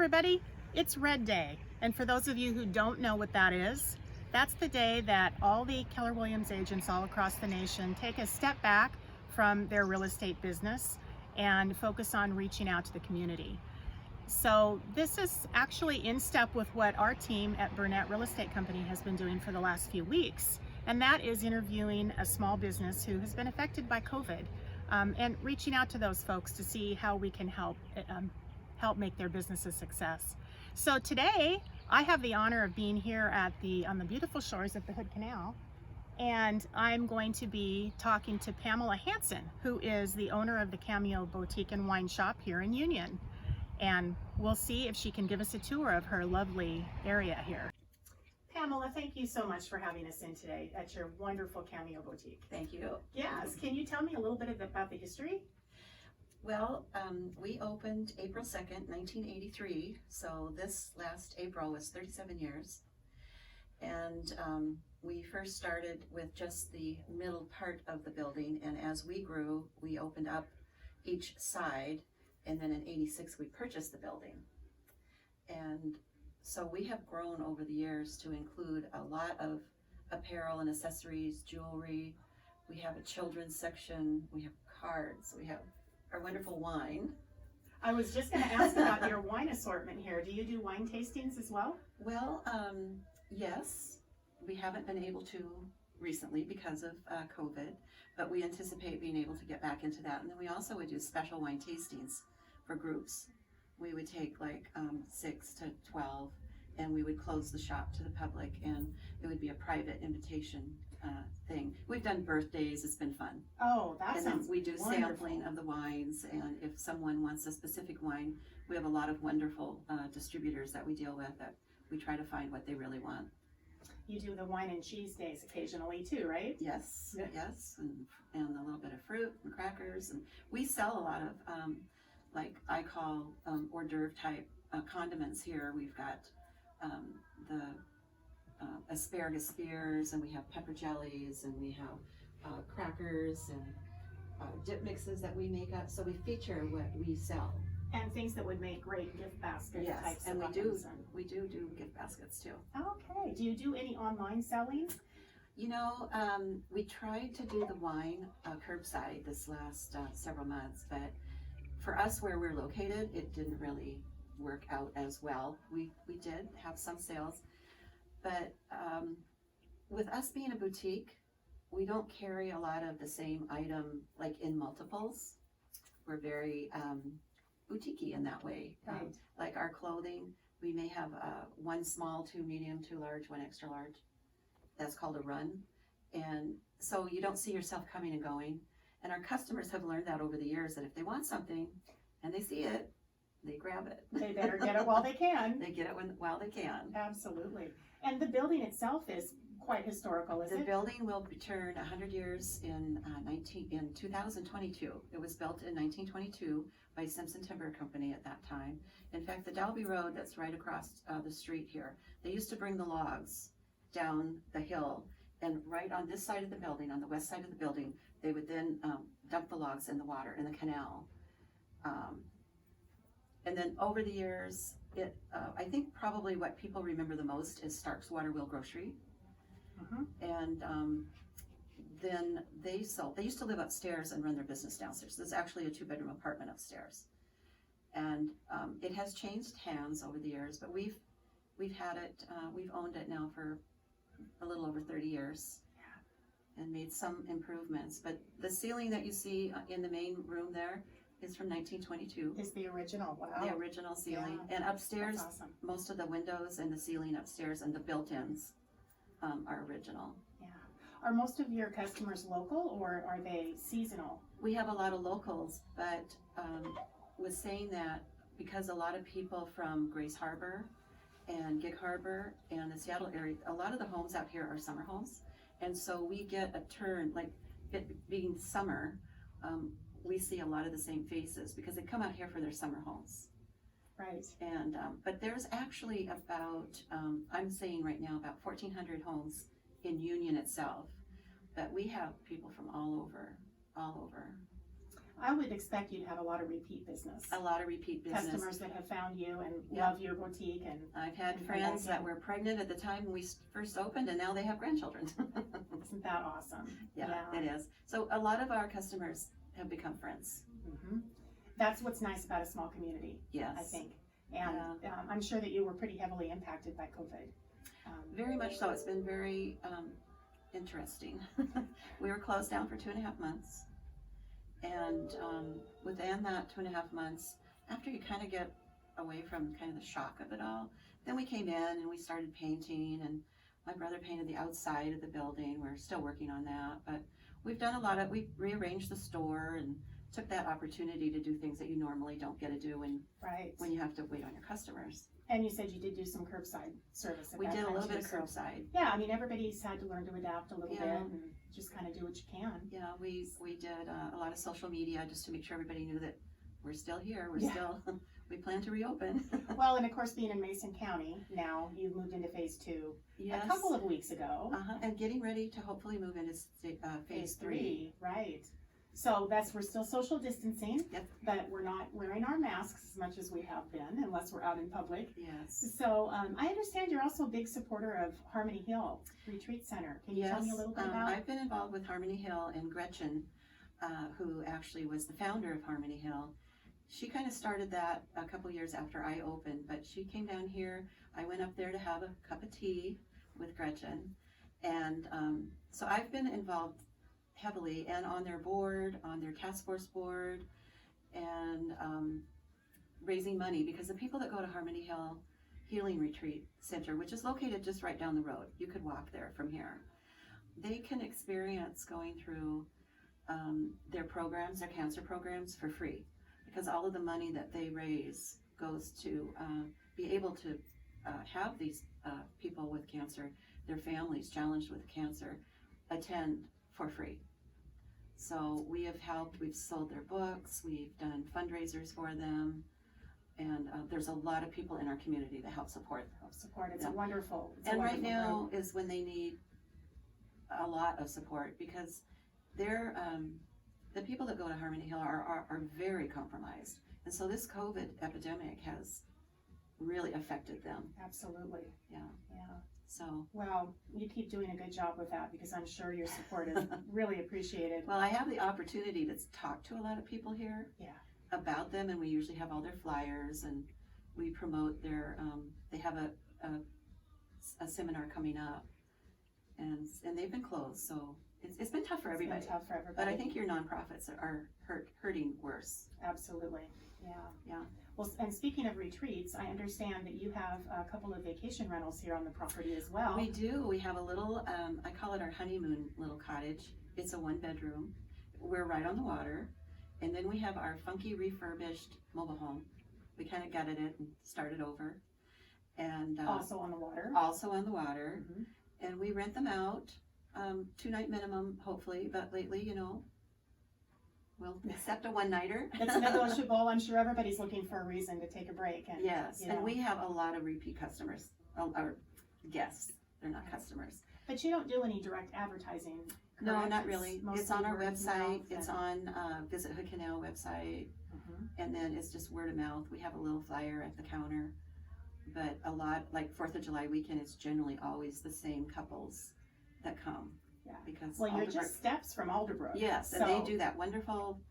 everybody, it's Red Day, and for those of you who don't know what that is, that's the day that all the Keller Williams agents all across the nation take a step back from their real estate business and focus on reaching out to the community. So this is actually in step with what our team at Burnett Real Estate Company has been doing for the last few weeks, and that is interviewing a small business who has been affected by COVID and reaching out to those folks to see how we can help make their business a success. So today I have the honor of being here on the beautiful shores of the Hood Canal, and I'm going to be talking to Pamela Hanson, who is the owner of the Cameo Boutique and Wine Shop here in Union. And we'll see if she can give us a tour of her lovely area here. Pamela, thank you so much for having us in today at your wonderful Cameo Boutique. Thank you. Yes, can you tell me a little bit about the history? Well, we opened April 2nd, 1983, so this last April was 37 years. And we first started with just the middle part of the building, and as we grew, we opened up each side, and then in 86 we purchased the building. And so we have grown over the years to include a lot of apparel and accessories, jewelry. We have a children's section, we have cards, we have our wonderful wine. I was just going to ask about your wine assortment here. Do you do wine tastings as well? Well, yes. We haven't been able to recently because of COVID, but we anticipate being able to get back into that. And then we also would do special wine tastings for groups. We would take like 6 to 12, and we would close the shop to the public, and it would be a private invitation thing. We've done birthdays, it's been fun. Oh, that and sounds we do wonderful. sampling of the wines, and if someone wants a specific wine, we have a lot of wonderful distributors that we deal with that we try to find what they really want. You do the wine and cheese days occasionally too, right? Yes, yes, and a little bit of fruit and crackers, and we sell a lot of like I call hors d'oeuvre type condiments here. We've got the asparagus spears, and we have pepper jellies, and we have crackers and dip mixes that we make up. So we feature what we sell. And things that would make great gift basket Yes, types and of items. we do gift baskets too. Okay. Do you do any online selling? You know, we tried to do the wine curbside this last several months, but for us where we're located, it didn't really work out as well. We did have some sales, but with us being a boutique, we don't carry a lot of the same item like in multiples. We're very boutique-y in that way. Right. Like our clothing, we may have one small, two medium, two large, one extra large. That's called a run. And so you don't see yourself coming and going. And our customers have learned that over the years, that if they want something and they see it, they grab it. They better get it while they can. They get it while they can. Absolutely. And the building itself is quite historical, isn't it? The building will turn 100 years in 2022. It was built in 1922 by Simpson Timber Company at that time. In fact, the Dalby Road that's right across the street here, they used to bring the logs down the hill, and right on this side of the building, on the west side of the building, they would then dump the logs in the water, in the canal. And then over the years, I think probably what people remember the most is Stark's Water Wheel Grocery. And then they used to live upstairs and run their business downstairs. This is actually a 2-bedroom apartment upstairs. And it has changed hands over the years, but we've had it, we've owned it now for a little over 30 years. And made some improvements. But the ceiling that you see in the main room there is from 1922. Is the original, wow. The original ceiling. Yeah. And upstairs, That's awesome. most of the windows and the ceiling upstairs and the built-ins are original. Yeah. Are most of your customers local, or are they seasonal? We have a lot of locals, but was saying that because a lot of people from Grace Harbor and Gig Harbor and the Seattle area, a lot of the homes out here are summer homes. And so we get a turn, like it being summer, we see a lot of the same faces because they come out here for their summer homes. Right. And but there's actually about, I'm saying right now, about 1,400 homes in Union itself. But we have people from all over. I would expect you to have a lot of repeat business. A lot of repeat business. Customers that have found you and Yep. love your boutique. And I've had and friends come back that were pregnant at the time when we first opened, and now they have grandchildren. Isn't that awesome? Yeah, it is. So a lot of our customers have become friends. Hmm. That's what's nice about a small community, Yes. I think. And I'm sure that you were pretty heavily impacted by COVID. Very much so. It's been very interesting. We were closed down for 2.5 months. And within that 2.5 months, after you kind of get away from kind of the shock of it all, then we came in and we started painting, and my brother painted the outside of the building. We're still working on that, but we've done we rearranged the store and took that opportunity to do things that you normally don't get to do when you have to wait on your customers. And you said you did do some curbside service at We that did a time little too, bit of so- curbside. Yeah, I mean, everybody's had to learn to adapt a little Yeah. bit and just kind of do what you can. Yeah, we did a lot of social media just to make sure everybody knew that we're still here. We plan to reopen. Well, and of course, being in Mason County now, you've moved into phase 2 Yes. a couple of weeks ago. And getting ready to hopefully move into phase 3. Right. So we're still social distancing, Yep. but we're not wearing our masks as much as we have been, unless we're out in public. Yes. So I understand you're also a big supporter of Harmony Hill Retreat Center. Can you tell me a little bit about? I've been involved with Harmony Hill, and Gretchen, who actually was the founder of Harmony Hill, she kind of started that a couple years after I opened, but she came down here. I went up there to have a cup of tea with Gretchen, and so I've been involved heavily and on their board, on their task force board, and raising money, because the people that go to Harmony Hill Healing Retreat Center, which is located just right down the road, you could walk there from here, they can experience going through their programs, their cancer programs, for free, because all of the money that they raise goes to be able to have these people with cancer, their families challenged with cancer, attend for free. So we have helped, we've sold their books, we've done fundraisers for them, and there's a lot of people in our community that help support. It's a wonderful. And right now is when they need a lot of support, because they're the people that go to Harmony Hill are very compromised, and so this COVID epidemic has really affected them. Absolutely. Yeah. So, well, you keep doing a good job with that, because I'm sure your support is really appreciated. well, I have the opportunity to talk to a lot of people here about them, and we usually have all their flyers, and we promote their, they have a seminar coming up, and they've been closed, so it's been tough for everybody. It's been tough for everybody. But I think your nonprofits are hurting worse. Absolutely. Yeah. Well, and speaking of retreats, I understand that you have a couple of vacation rentals here on the property as well. We do. We have a little, I call it our honeymoon little cottage. It's a 1-bedroom. We're right on the water. And then we have our funky refurbished mobile home. We kind of gutted it and started over. And also on the water. Also on the water. Mm-hmm. And we rent them out, 2-night minimum, hopefully. But lately, we'll accept a 1-nighter. It's negotiable. I'm sure everybody's looking for a reason to take a break. And, yes, and we have a lot of repeat customers, or guests. They're not customers. But you don't do any direct advertising, correct? No, not really. It's on our word of website. mouth It's on Visit Hood Canal website. Mhm. And then it's just word of mouth. We have a little flyer at the counter. But a lot, like 4th of July weekend, it's generally always the same couples that come. Yeah. Because Well, you're just steps from Alderbrook. Yes, and they do that wonderful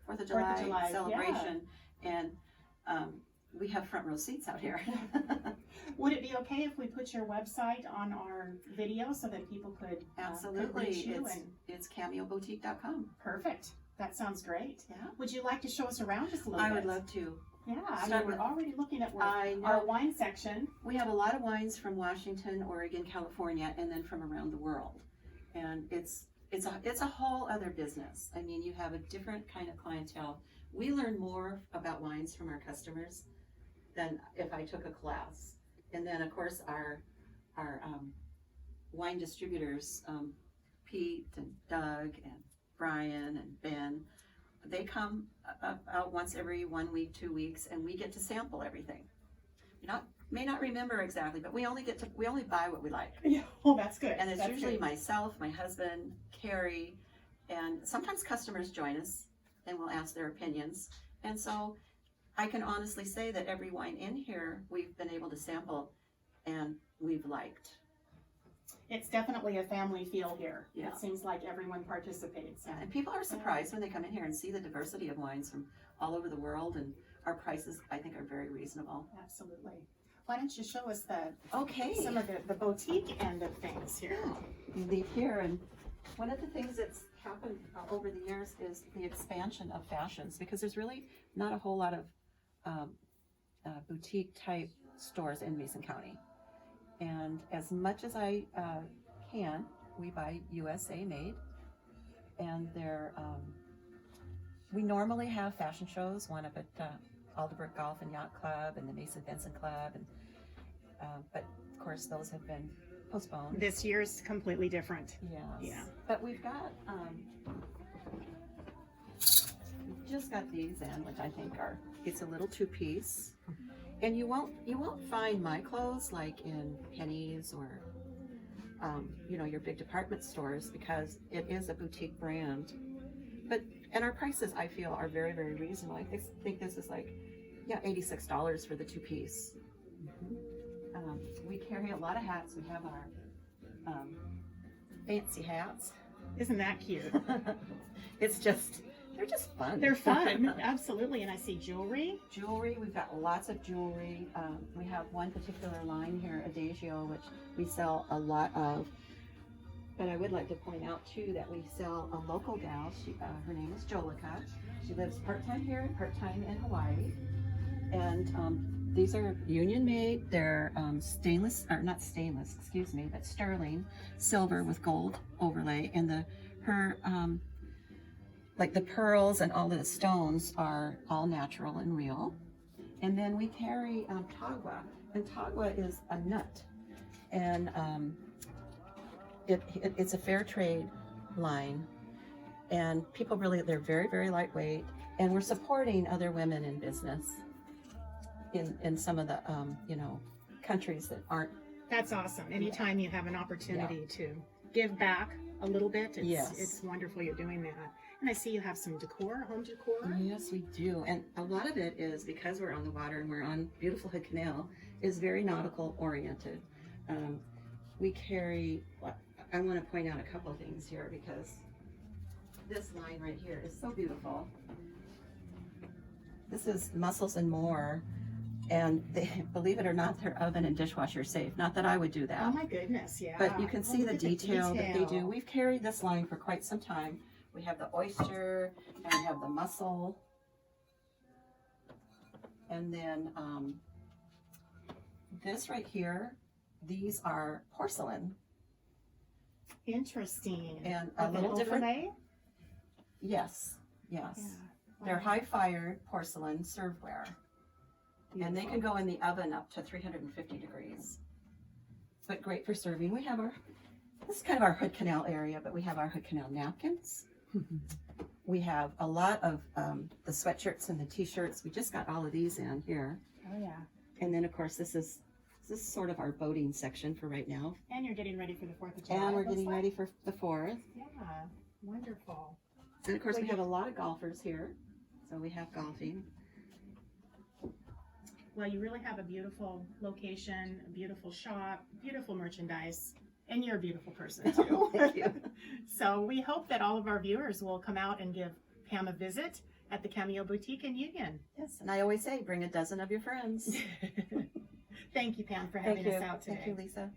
4th of July celebration. And we have front row seats out here. Would it be okay if we put your website on our video so that people could Absolutely. reach you? It's cameoboutique.com. Perfect. That sounds great. Yeah. Would you like to show us around just a little bit? I would love to. Yeah, we're already looking at our wine section. We have a lot of wines from Washington, Oregon, California, and then from around the world. And it's a whole other business. I mean, you have a different kind of clientele. We learn more about wines from our customers than if I took a class. And then, of course, our wine distributors, Pete and Doug and Brian and Ben, they come out once every 1 week, 2 weeks, and we get to sample everything. May not remember exactly, but we only buy what we like. Yeah, well, that's good. And it's that's usually good. myself, my husband, Carrie, and sometimes customers join us. and we'll ask their opinions. And so I can honestly say that every wine in here we've been able to sample and we've liked. It's definitely a family feel here. Yeah. It seems like everyone participates. And people are surprised when they come in here and see the diversity of wines from all over the world, and our prices, I think, are very reasonable. Absolutely. Why don't you show us Okay. some of the boutique end of things here? You leave here, and one of the things that's happened over the years is the expansion of fashions, because there's really not a whole lot of boutique type stores in Mason County. And as much as I can, we buy USA made, and we normally have fashion shows, one up at Alderbrook Golf and Yacht Club and the Mason Benson Club, and but of course those have been postponed. This year's completely different. Yes. Yeah. But we've got we've just got these in, which I think it's a little two-piece. And you won't find my clothes like in Penny's or your big department stores, because it is a boutique brand. And our prices, I feel, are very, very reasonable. I think this is like $86 for the two-piece. We carry a lot of hats. We have our fancy hats. Isn't that cute? They're just fun. They're fun, absolutely. And I see jewelry. Jewelry, we've got lots of jewelry. We have one particular line here, Adagio, which we sell a lot of. But I would like to point out too that we sell a local gal. Her name is Jolica. She lives part-time here and part-time in Hawaii. And these are union made. They're sterling silver with gold overlay. And like the pearls and all of the stones are all natural and real. And then we carry tagua, and tagua is a nut, and it's a fair trade line, and people they're very, very lightweight, and we're supporting other women in business in some of the countries that aren't. That's awesome. Anytime you have an opportunity to give back a little bit, it's wonderful you're doing that. And I see you have some decor, home decor. Yes, we do. And a lot of it is because we're on the water and we're on beautiful Hood Canal, is very nautical oriented. We carry, I want to point out a couple of things here, because this line right here is so beautiful. This is Mussels and More. And believe it or not, they're oven and dishwasher safe. Not that I would do that. Oh my goodness, yeah. But you can see the detail that they do. We've carried this line for quite some time. We have the oyster, and we have the mussel. And then this right here, these are porcelain. Interesting. And a little different. Yes. Yeah. They're high-fired porcelain serveware. Beautiful. And they can go in the oven up to 350 degrees. But great for serving. We have this is kind of our Hood Canal area, but we have our Hood Canal napkins. We have a lot of the sweatshirts and the t-shirts. We just got all of these in here. Oh yeah. And then of course this is sort of our boating section for right now. And you're getting ready for the 4th of July. And we're getting ready for the 4th. Yeah, wonderful. And of course we have a lot of golfers here. So we have golfing. Well, you really have a beautiful location, a beautiful shop, beautiful merchandise, and you're a beautiful person too. Thank you. So we hope that all of our viewers will come out and give Pam a visit at the Cameo Boutique in Union. Yes, and I always say, bring a dozen of your friends. Thank you, Pam, for having us out today. Thank you, Lisa.